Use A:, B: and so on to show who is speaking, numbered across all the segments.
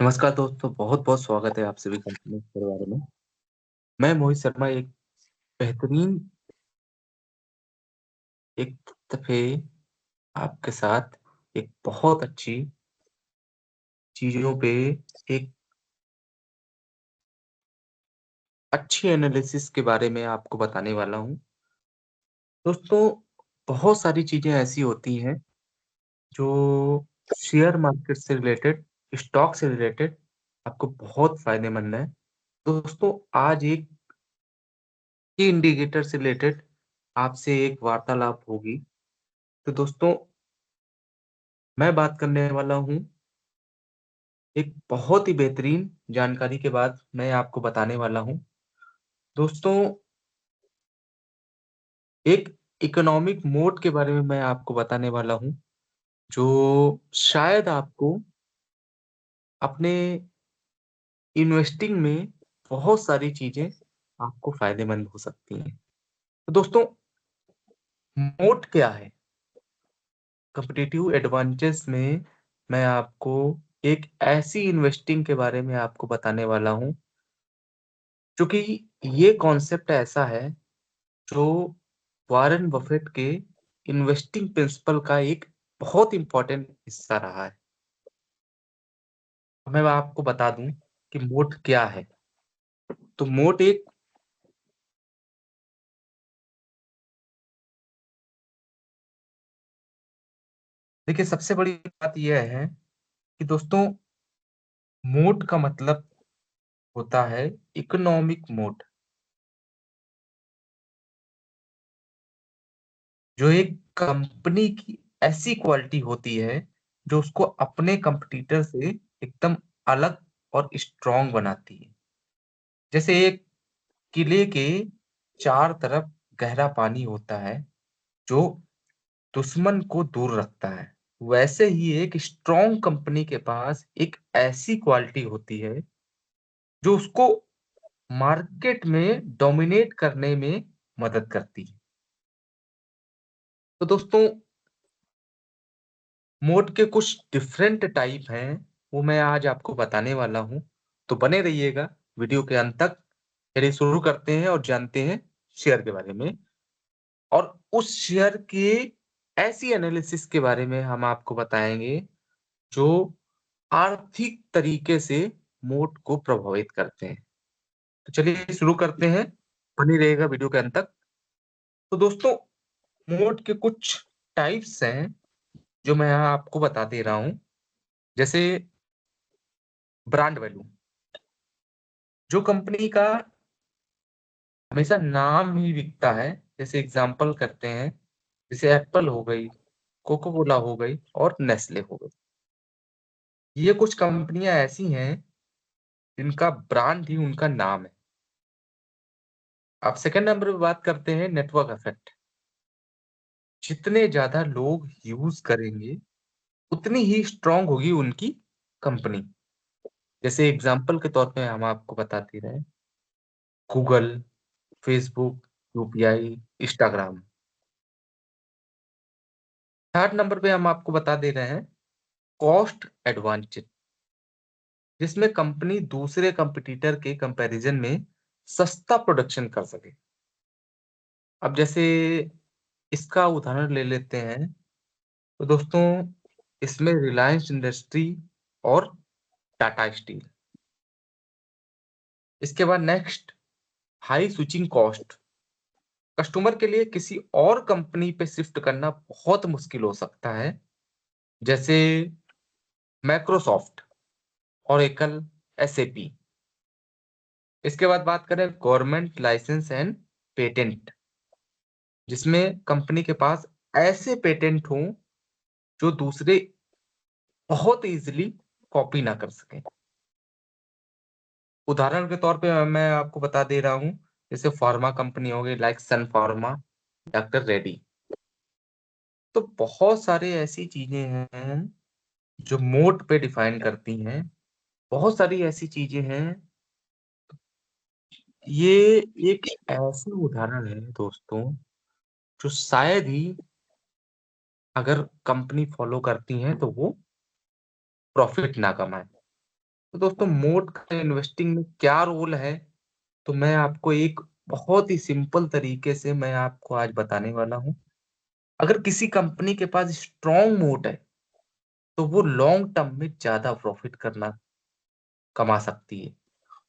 A: नमस्कार दोस्तों, बहुत-बहुत स्वागत है आप सभी का अपने इस परिवार में। मैं मोहित शर्मा बेहतरीन एक दफ़े आपके साथ एक बहुत अच्छी चीज़ों पे एक अच्छी एनालिसिस के बारे में आपको बताने वाला हूँ। दोस्तों, बहुत सारी चीज़ें ऐसी होती हैं जो शेयर मार्केट से रिलेटेड, स्टॉक से रिलेटेड आपको बहुत फ़ायदेमंद है। दोस्तों, आज एक की इंडिकेटर से रिलेटेड आपसे एक वार्तालाप होगी। तो दोस्तों, मैं बात करने वाला हूँ एक बहुत ही बेहतरीन जानकारी के बाद मैं आपको बताने वाला हूँ। दोस्तों, एक इकोनॉमिक मोड के बारे में मैं आपको बताने वाला हूँ, जो शायद आपको अपने इन्वेस्टिंग में बहुत सारी चीज़ें आपको फ़ायदेमंद हो सकती हैं। तो दोस्तों, मोड क्या है? कॉम्पिटिटिव एडवांटेज में मैं आपको एक ऐसी इन्वेस्टिंग के बारे में आपको बताने वाला हूँ, चूँकि ये कॉन्सेप्ट ऐसा है जो वॉरेन बफेट के इन्वेस्टिंग प्रिंसिपल का एक बहुत इम्पोर्टेंट हिस्सा रहा है। मैं आपको बता दूं कि मोट क्या है। तो मोट एक देखिए, सबसे बड़ी बात यह है कि दोस्तों, मोट का मतलब होता है इकोनॉमिक मोट, जो एक कंपनी की ऐसी क्वालिटी होती है जो उसको अपने कंपटीटर से एकदम अलग और स्ट्रांग बनाती है। जैसे एक किले के चार तरफ गहरा पानी होता है जो दुश्मन को दूर रखता है, वैसे ही एक स्ट्रॉन्ग कंपनी के पास एक ऐसी क्वालिटी होती है जो उसको मार्केट में डोमिनेट करने में मदद करती है। तो दोस्तों, मोड के कुछ डिफरेंट टाइप हैं, वो मैं आज आपको बताने वाला हूँ। तो बने रहिएगा वीडियो के अंत तक। चलिए शुरू करते हैं और जानते हैं शेयर के बारे में, और उस शेयर के ऐसी एनालिसिस के बारे में हम आपको बताएँगे जो आर्थिक तरीके से मोड को प्रभावित करते हैं। तो चलिए शुरू करते हैं, बनी रहेगा वीडियो के अंत तक। तो दोस्तों, मोड के कुछ टाइप्स हैं जो मैं यहाँ आपको बता दे रहा हूँ। जैसे ब्रांड वैल्यू, जो कंपनी का हमेशा नाम ही बिकता है। जैसे एग्ज़ाम्पल करते हैं, जैसे एप्पल हो गई, कोको कोला हो गई और नेस्ले हो गई। ये कुछ कंपनियाँ ऐसी हैं जिनका ब्रांड ही उनका नाम है। अब सेकंड नंबर पे बात करते हैं नेटवर्क इफेक्ट। जितने ज़्यादा लोग यूज़ करेंगे, उतनी ही स्ट्रॉन्ग होगी उनकी कंपनी। जैसे एग्ज़ाम्पल के तौर पे हम आपको बता दे रहे हैं, Google, Facebook, UPI, Instagram. Third number पे हम आपको बता दे रहे हैं कॉस्ट एडवांटेज, जिसमें कंपनी दूसरे कंपटीटर के कंपैरिजन में सस्ता प्रोडक्शन कर सके। अब जैसे इसका उदाहरण ले लेते हैं, तो दोस्तों, इसमें रिलायंस इंडस्ट्री और टाटा स्टील। इसके बाद next, high switching cost. Customer के लिए किसी और कंपनी पे शिफ्ट करना बहुत मुश्किल हो सकता है, जैसे माइक्रोसॉफ्ट, ओरेकल, एसएपी। इसके बाद बात करें गवर्नमेंट लाइसेंस एंड पेटेंट, जिसमें कंपनी के पास ऐसे पेटेंट हों जो दूसरे बहुत इजीली कॉपी ना कर सकें। उदाहरण के तौर पे मैं आपको बता दे रहा हूँ, जैसे फार्मा कंपनी हो गई लाइक सन फार्मा, डॉक्टर रेड्डी। तो बहुत सारे ऐसी चीजें हैं जो मोड पे डिफाइन करती हैं। बहुत सारी ऐसी चीजें हैं। ये एक ऐसा उदाहरण है दोस्तों, जो शायद ही अगर कंपनी फॉलो करती है तो वो प्रॉफिट ना कमाए। तो दोस्तों मोड का इन्वेस्टिंग में क्या रोल है, तो मैं आपको एक बहुत ही सिंपल तरीके से मैं आपको आज बताने वाला हूँ। अगर किसी कंपनी के पास स्ट्रॉन्ग मोड है, तो वो लॉन्ग टर्म में ज़्यादा प्रॉफ़िट करना कमा सकती है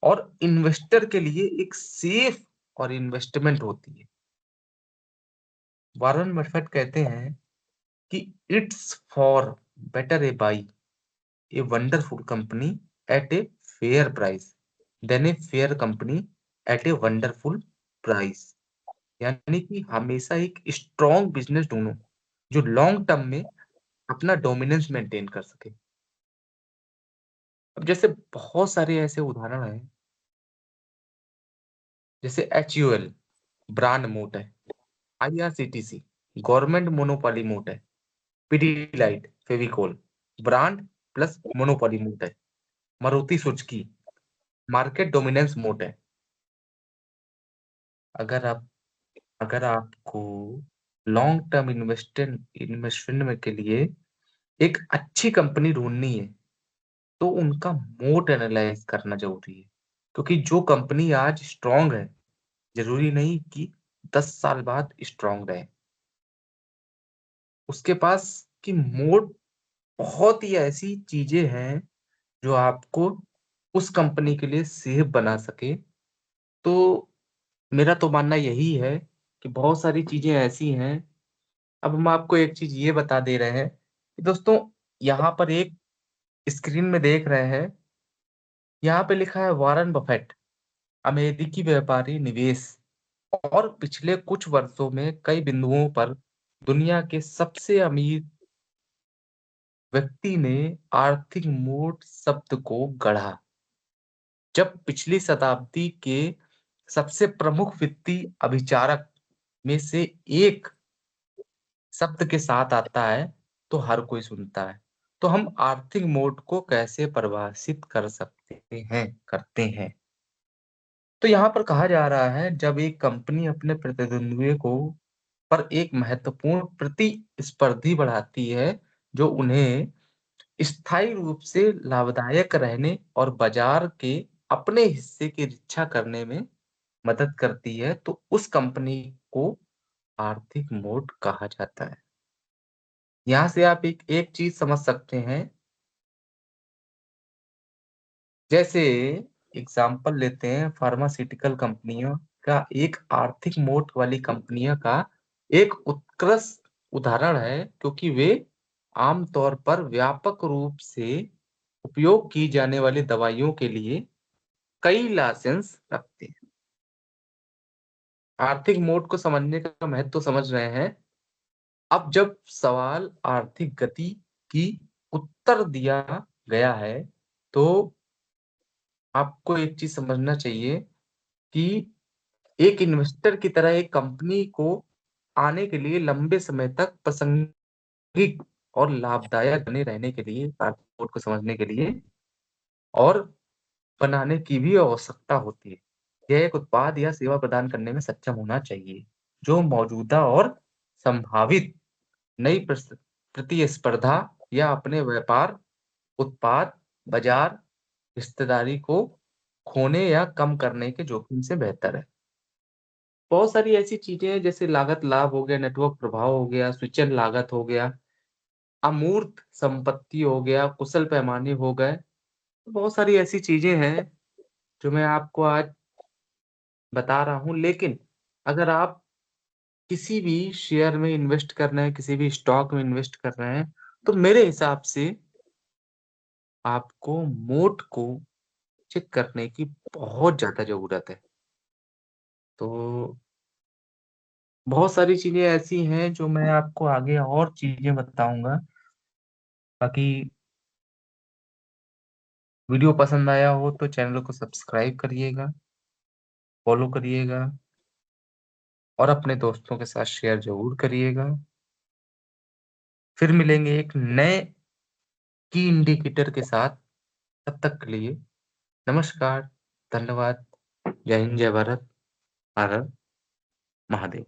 A: और इन्वेस्टर के लिए एक सेफ और इन्वेस्टमेंट होती है। वॉरेन बफेट कहते हैं कि it's far better a buy a wonderful company at a fair price than a fair company at a wonderful price. यानी कि हमेशा एक स्ट्रॉन्ग बिज़नेस ढूँढो, जो लॉन्ग टर्म में अपना डोमिनेंस मेंटेन कर सके। अब जैसे बहुत सारे ऐसे उदाहरण हैं, जैसे एचयूएल ब्रांड मोट है, आईआरसीटीसी गवर्नमेंट मोनोपोली मोड है, Pidilite Fevicol brand plus monopoly mode है, Maruti Suzuki market dominance mode है। अगर आप अगर आपको लॉन्ग टर्म इन्वेस्टमेंट में के लिए एक अच्छी कंपनी ढूंढनी है, तो उनका मोड एनालाइज करना जरूरी है, क्योंकि जो कंपनी आज स्ट्रांग है, जरूरी नहीं कि 10 साल बाद स्ट्रांग रहे। उसके पास की मोड बहुत ही ऐसी चीजें हैं जो आपको उस कंपनी के लिए सेफ बना सके। तो मेरा तो मानना यही है कि बहुत सारी चीजें ऐसी हैं। अब हम आपको एक चीज ये बता दे रहे हैं कि दोस्तों, यहाँ पर एक स्क्रीन में देख रहे हैं, यहाँ पे लिखा है वॉरेन बफेट, अमेरिकी व्यापारी निवेश, और पिछले कुछ वर्षों में कई बिंदुओं पर दुनिया के सबसे अमीर व्यक्ति ने आर्थिक मोड शब्द को गढ़ा। जब पिछली शताब्दी के सबसे प्रमुख वित्तीय अभिचारक में से एक शब्द के साथ आता है, तो हर कोई सुनता है। तो हम आर्थिक मोड को कैसे परिभाषित कर सकते हैं, करते हैं। तो यहाँ पर कहा जा रहा है, जब एक कंपनी अपने प्रतिद्वंद्वियों को पर एक महत्वपूर्ण प्रतिस्पर्धी बढ़ाती है, जो उन्हें स्थायी रूप से लाभदायक रहने और बाजार के अपने हिस्से की रक्षा करने में मदद करती है, तो उस कंपनी को आर्थिक मोड कहा जाता है। यहाँ से आप एक एक चीज समझ सकते हैं। जैसे एग्जाम्पल लेते हैं फार्मास्यूटिकल कंपनियों का, एक आर्थिक मोड वाली कंपनियों का एक उत्कृष्ट उदाहरण है, क्योंकि वे आमतौर पर व्यापक रूप से उपयोग की जाने वाली दवाइयों के लिए कई लाइसेंस रखते हैं। आर्थिक मोड को समझने का महत्व तो समझ रहे हैं। अब जब सवाल आर्थिक गति की उत्तर दिया गया है, तो आपको एक चीज समझना चाहिए कि एक इन्वेस्टर की तरह एक कंपनी को आने के लिए लंबे समय तक प्रासंगिक और लाभदायक बने रहने के लिए आर्थिक मोड को समझने के लिए और बनाने की भी आवश्यकता होती है। यह एक उत्पाद या सेवा प्रदान करने में सक्षम होना चाहिए, जो मौजूदा और संभावित नई प्रतिस्पर्धा या अपने व्यापार, उत्पाद, बाजार हिस्सेदारी को खोने या कम करने के जोखिम से बेहतर है। बहुत सारी ऐसी चीजें हैं, जैसे लागत लाभ हो गया, नेटवर्क प्रभाव हो गया, स्विचन लागत हो गया, अमूर्त संपत्ति हो गया, कुशल पैमाने हो गए। बहुत सारी ऐसी चीजें हैं जो मैं आपको आज बता रहा हूँ। लेकिन अगर आप किसी भी शेयर में इन्वेस्ट कर रहे हैं, किसी भी स्टॉक में इन्वेस्ट कर रहे हैं, तो मेरे हिसाब से आपको मोड को चेक करने की बहुत ज़्यादा ज़रूरत है। तो बहुत सारी चीज़ें ऐसी हैं जो मैं आपको आगे और चीज़ें बताऊँगा। बाकी वीडियो पसंद आया हो तो चैनल को सब्सक्राइब करिएगा, फॉलो करिएगा और अपने दोस्तों के साथ शेयर ज़रूर करिएगा। फिर मिलेंगे एक नए की इंडिकेटर के साथ। तब तक के लिए नमस्कार, धन्यवाद, जय हिंद, जय भारत, हर हर महादेव।